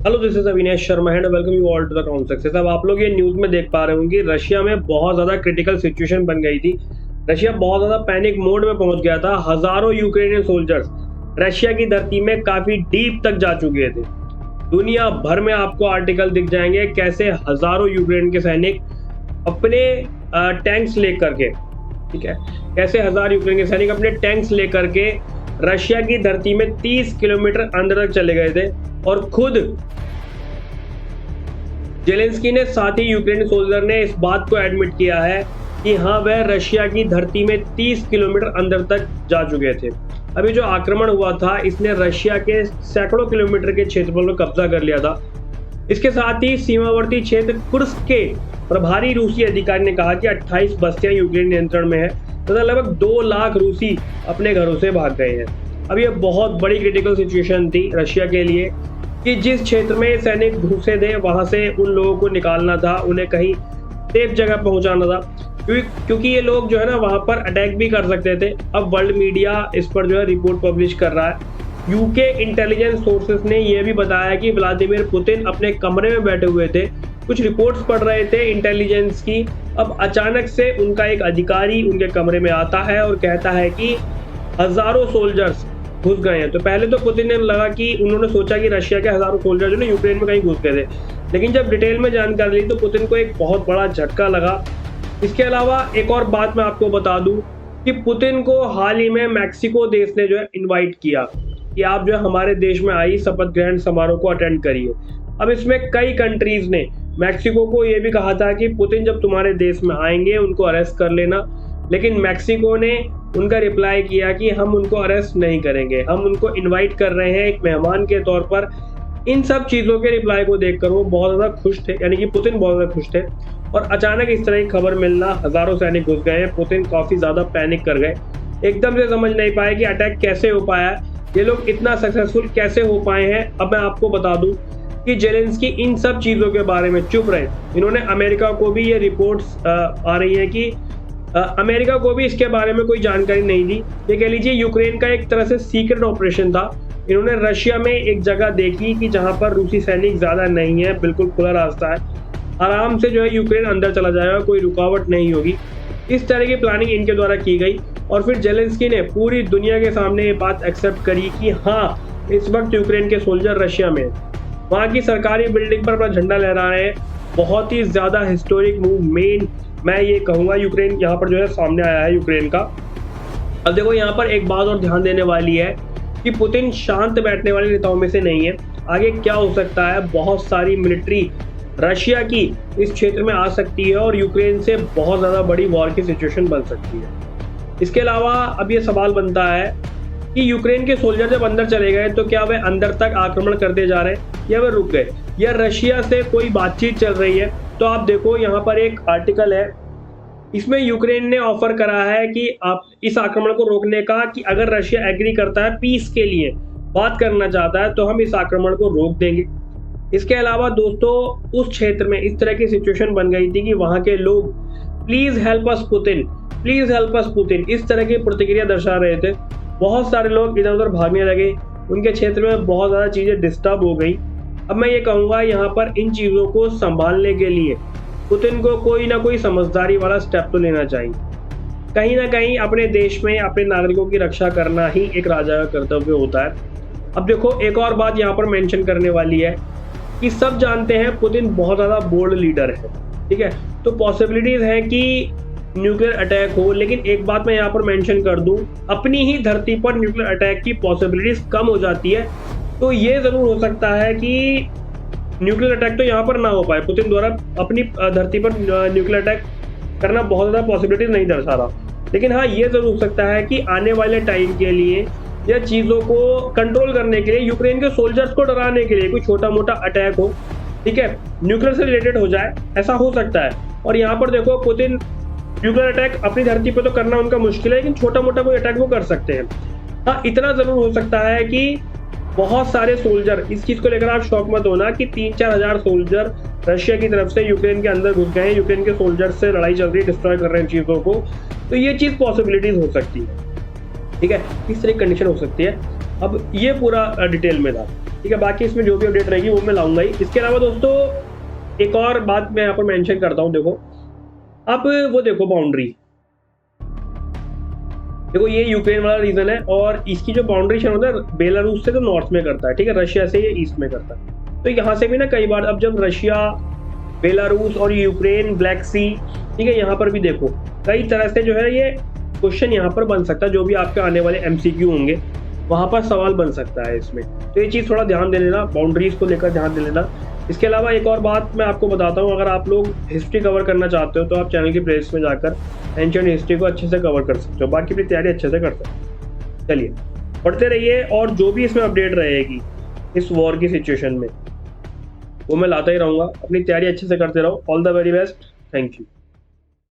Hello, this is Avinesh Sharma and welcome you all to the crown success. अब आप लोग ये न्यूज़ में देख पा रहे होंगे कि रशिया में बहुत ज़्यादा क्रिटिकल सिचुएशन बन गई थी। रशिया बहुत ज़्यादा पैनिक मोड में पहुंच गया था। हज़ारों यूक्रेनियन सोल्जर्स रशिया की धरती में काफ़ी डीप तक जा चुके थे। दुनिया भर में आपको आर्टिकल दिख जाएंगे कैसे हज़ारों यूक्रेन के सैनिक अपने टैंक्स लेकर के, ठीक है, कैसे हज़ार यूक्रेन के सैनिक अपने टैंक्स लेकर के रशिया की धरती में 30 किलोमीटर अंदर तक चले गए थे और खुद जेलेंस्की ने, साथ ही यूक्रेनी सोल्जर ने इस बात को एडमिट किया है कि हाँ, वह रशिया की धरती में 30 किलोमीटर अंदर तक जा चुके थे। अभी जो आक्रमण हुआ था इसने रशिया के सैकड़ों किलोमीटर के क्षेत्रफल में कब्जा कर लिया था। इसके साथ ही सीमावर्ती क्षेत्र कुर्स्क के प्रभारी रूसी अधिकारी ने कहा कि 28 बस्तियां यूक्रेन नियंत्रण में है तथा लगभग 2 लाख रूसी अपने घरों से भाग गए हैं। अब यह बहुत बड़ी क्रिटिकल सिचुएशन थी रशिया के लिए कि जिस क्षेत्र में सैनिक घुसे थे वहां से उन लोगों को निकालना था, उन्हें कहीं सेफ जगह पहुंचाना था, क्योंकि ये लोग जो है ना वहां पर अटैक भी कर सकते थे। अब वर्ल्ड मीडिया इस पर जो है रिपोर्ट पब्लिश कर रहा है। यूके इंटेलिजेंस सोर्सेस ने यह भी बताया कि व्लादिमीर पुतिन अपने कमरे में बैठे हुए थे, कुछ रिपोर्ट्स पढ़ रहे थे इंटेलिजेंस की। अब अचानक से उनका एक अधिकारी उनके कमरे में आता है और कहता है कि हजारों सोल्जर्स घुस गए हैं। तो पहले तो पुतिन ने लगा कि उन्होंने सोचा कि रशिया के हजारों सोल्जर जो ना यूक्रेन में कहीं घुस गए थे, लेकिन जब डिटेल में जानकारी ली तो पुतिन को एक बहुत बड़ा झटका लगा। इसके अलावा एक और बात मैं आपको बता दूं कि पुतिन को हाल ही में मैक्सिको देश ने जो है इनवाइट किया कि आप जो है हमारे देश में आई शपथ ग्रहण समारोह को अटेंड करिए। अब इसमें कई कंट्रीज ने मैक्सिको को ये भी कहा था कि पुतिन जब तुम्हारे देश में आएंगे उनको अरेस्ट कर लेना, लेकिन मैक्सिको ने उनका रिप्लाई किया कि हम उनको अरेस्ट नहीं करेंगे, हम उनको इनवाइट कर रहे हैं एक मेहमान के तौर पर। इन सब चीज़ों के रिप्लाई को देखकर वो बहुत ज़्यादा खुश थे, यानी कि पुतिन बहुत ज़्यादा खुश थे। और अचानक इस तरह की खबर मिलना, हज़ारों सैनिक घुस गए हैं, पुतिन काफ़ी ज़्यादा पैनिक कर गए, एकदम से समझ नहीं पाए कि अटैक कैसे हो पाया, ये लोग इतना सक्सेसफुल कैसे हो पाए हैं। अब मैं आपको बता दूँ कि जेलेंस्की इन सब चीज़ों के बारे में चुप रहे। इन्होंने अमेरिका को भी ये रिपोर्ट्स आ रही है कि अमेरिका को भी इसके बारे में कोई जानकारी नहीं दी। ये कह लीजिए यूक्रेन का एक तरह से सीक्रेट ऑपरेशन था। इन्होंने रशिया में एक जगह देखी कि जहां पर रूसी सैनिक ज़्यादा नहीं है, बिल्कुल खुला रास्ता है, आराम से जो है यूक्रेन अंदर चला जाएगा, कोई रुकावट नहीं होगी। इस तरह की प्लानिंग इनके द्वारा की गई और फिर जेलेंस्की ने पूरी दुनिया के सामने ये बात एक्सेप्ट करी कि हाँ, इस वक्त यूक्रेन के सोल्जर रशिया में, वहाँ की सरकारी बिल्डिंग पर अपना झंडा लहरा रहे हैं। बहुत ही ज़्यादा हिस्टोरिक मूव मैं ये कहूँगा यूक्रेन यहाँ पर जो है सामने आया है यूक्रेन का। अब देखो यहाँ पर एक बात और ध्यान देने वाली है कि पुतिन शांत बैठने वाले नेताओं में से नहीं है। आगे क्या हो सकता है, बहुत सारी मिलिट्री रशिया की इस क्षेत्र में आ सकती है और यूक्रेन से बहुत ज़्यादा बड़ी वॉर की सिचुएशन बन सकती है। इसके अलावा अब ये सवाल बनता है कि यूक्रेन के सोल्जर जब अंदर चले गए तो क्या वे अंदर तक आक्रमण करते जा रहे हैं या वे रुक गए, या रशिया से कोई बातचीत चल रही है। तो आप देखो यहाँ पर एक आर्टिकल है, इसमें यूक्रेन ने ऑफर करा है कि आप इस आक्रमण को रोकने का, कि अगर रशिया एग्री करता है, पीस के लिए बात करना चाहता है, तो हम इस आक्रमण को रोक देंगे। इसके अलावा दोस्तों उस क्षेत्र में इस तरह की सिचुएशन बन गई थी कि वहाँ के लोग please help us Putin, please help us Putin, इस तरह की प्रतिक्रिया दर्शा रहे थे। बहुत सारे लोग इधर उधर भागने लगे, उनके क्षेत्र में बहुत ज़्यादा चीज़ें डिस्टर्ब हो गई। अब मैं ये कहूँगा यहाँ पर इन चीज़ों को संभालने के लिए पुतिन को कोई ना कोई समझदारी वाला स्टेप तो लेना चाहिए। कहीं ना कहीं अपने देश में अपने नागरिकों की रक्षा करना ही एक राजा का कर्तव्य होता है। अब देखो एक और बात यहाँ पर मेंशन करने वाली है कि सब जानते हैं पुतिन बहुत ज़्यादा बोल्ड लीडर है, ठीक है, तो पॉसिबिलिटीज़ हैं कि न्यूक्लियर अटैक हो। लेकिन एक बात मैं यहाँ पर मेंशन कर दूँ, अपनी ही धरती पर न्यूक्लियर अटैक की पॉसिबिलिटीज़ कम हो जाती है। तो ये ज़रूर हो सकता है कि न्यूक्लियर अटैक तो यहाँ पर ना हो पाए, पुतिन द्वारा अपनी धरती पर न्यूक्लियर अटैक करना बहुत ज़्यादा पॉसिबिलिटीज नहीं दर्शा रहा। लेकिन हाँ, ये ज़रूर हो सकता है कि आने वाले टाइम के लिए या चीज़ों को कंट्रोल करने के लिए, यूक्रेन के सोल्जर्स को डराने के लिए कोई छोटा मोटा अटैक हो, ठीक है, न्यूक्लियर से रिलेटेड हो जाए, ऐसा हो सकता है। और यहाँ पर देखो पुतिन न्यूक्लियर अटैक अपनी धरती पर तो करना उनका मुश्किल है, लेकिन छोटा मोटा कोई अटैक वो कर सकते हैं। हाँ, इतना ज़रूर हो सकता है कि बहुत सारे सोल्जर, इस चीज़ को लेकर आप शॉक मत होना कि 3-4 हज़ार सोल्जर रशिया की तरफ से यूक्रेन के अंदर घुस गए हैं, यूक्रेन के सोल्जर से लड़ाई चल रही है, डिस्ट्रॉय कर रहे हैं चीज़ों को। तो ये चीज़ पॉसिबिलिटीज़ हो सकती है, ठीक है, इस तरह की कंडीशन हो सकती है। अब ये पूरा डिटेल में था, ठीक है। बाकी इसमें जो भी अपडेट रहेगी वो मैं लाऊंगा ही। इसके अलावा दोस्तों एक और बात मैं यहाँ पर मेंशन करता हूँ, देखो अब वो देखो बाउंड्री, देखो ये यूक्रेन वाला रीजन है और इसकी जो बाउंड्री शेयर होता है बेलारूस से तो नॉर्थ में करता है, ठीक है, रशिया से ये ईस्ट में करता है। तो यहाँ से भी ना कई बार अब जब रशिया, बेलारूस और यूक्रेन, ब्लैक सी, ठीक है, यहाँ पर भी देखो कई तरह से जो है ये क्वेश्चन यहाँ पर बन सकता है, जो भी आपके आने वाले MCQ होंगे वहाँ पर सवाल बन सकता है इसमें। तो ये चीज़ थोड़ा ध्यान दे लेना, बाउंड्रीज को लेकर ध्यान दे लेना। इसके अलावा एक और बात मैं आपको बताता हूँ, अगर आप लोग हिस्ट्री कवर करना चाहते हो तो आप चैनल की प्लेलिस्ट में जाकर एंशिएंट हिस्ट्री को अच्छे से कवर कर सकते हो, बाकी अपनी तैयारी अच्छे से कर सकते हो। चलिए पढ़ते रहिए और जो भी इसमें अपडेट रहेगी इस वॉर की सिचुएशन में वो मैं लाता ही रहूँगा। अपनी तैयारी अच्छे से करते रहो। All the very best, thank you.